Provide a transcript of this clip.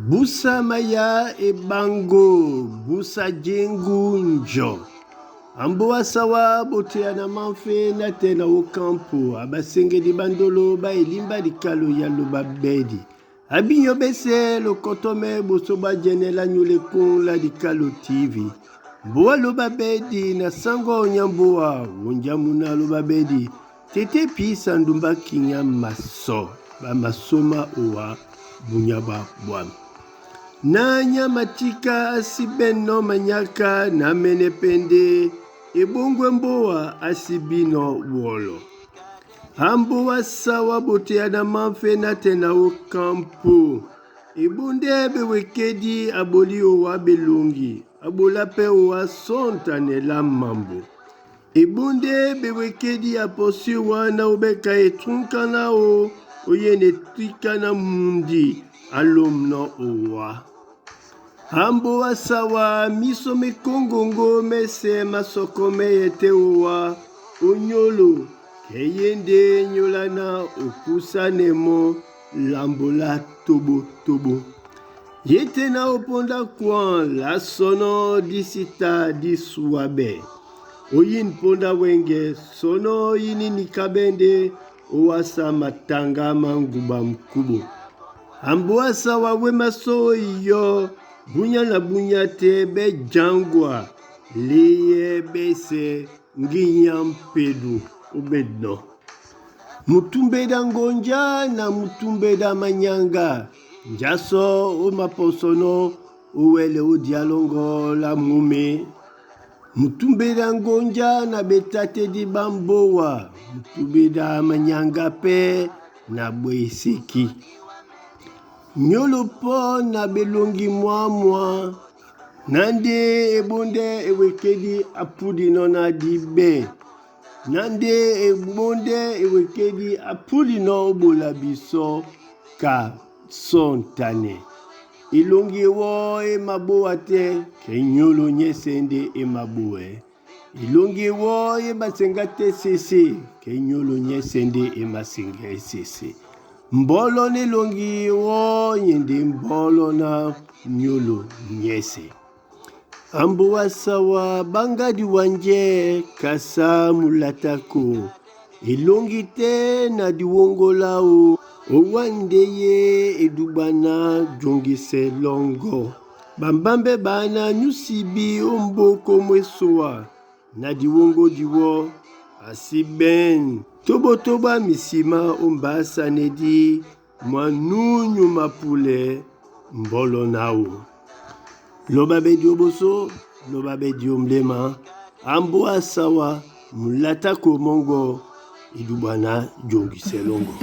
Busa maya e bango, busa jengu njo. Amboa sawa bote ana manfe na tena o kampo, abasenge di bandolo ba elimba di kalo ya loba bedi. Abinyo bese lo kotome bosoba jenela nyule kun la di kalo TV. Mboa loba bedi na sango nyamboa, wonjamuna loba bedi. Tete pisa ndumba kinya maso, ba masoma owa bunyaba bwam. Na nyamatika asibeno manyaka na menepende ebongwe mboa asibino wolo. Amboa sawa bote ana manfe na tena o kampo. Ebonde bewekedi aboli owa belongi. Abola pe owa sontane la mambo. Ebonde bewekedi aposi wana obeka etrunkana o oyene trikana mundi alomno owa. Amboa sawa miso me kongongo mese masokome yete owa onyolo keyende nyolana okusa nemo lambola tobo tobo. Yete na oponda kwan la sono disita diswabe. Oyin ponda wenge sono yini nikabende owasa matanga manguba mkubo. Amboa sawa wemaso iyo bunya na bunya te be jangwa liye bese nginyampedu ubedno. Mutumbeda ngonja na mutumbeda manyanga. Njaso umaposono uwele udialongo la mume. Mutumbeda ngonja na betate di bamboa. Mutumbeda manyanga pe na bwesiki. Nyolo po na belongi mwa nande ebonde ewekedi apudi nona dibe. Nande ebonde ewekedi apudi no bola biso ka sontane. Ilongi wo e maboa te ke nyolo nyesende e maboe. Ilongi wo e basengate sese ke nyolo nyesende e masenga sese. Mbolo ne longi wo nyende mbolo na nyolo nyese. Amboa sawa banga di wanje kasa mulatako. Ilongi te na diwongola o. Owandeye edubana jongise longo. Bambambe bana nyusibi omboko mwesoa. Na diwongo diwo asiben. Tobo toba misima ombasa nedi mwanunyu mapule mbolo nao. Loba bedi oboso, loba bedi omlema. Amboa sawa mulatako mongo idubana jongise longo.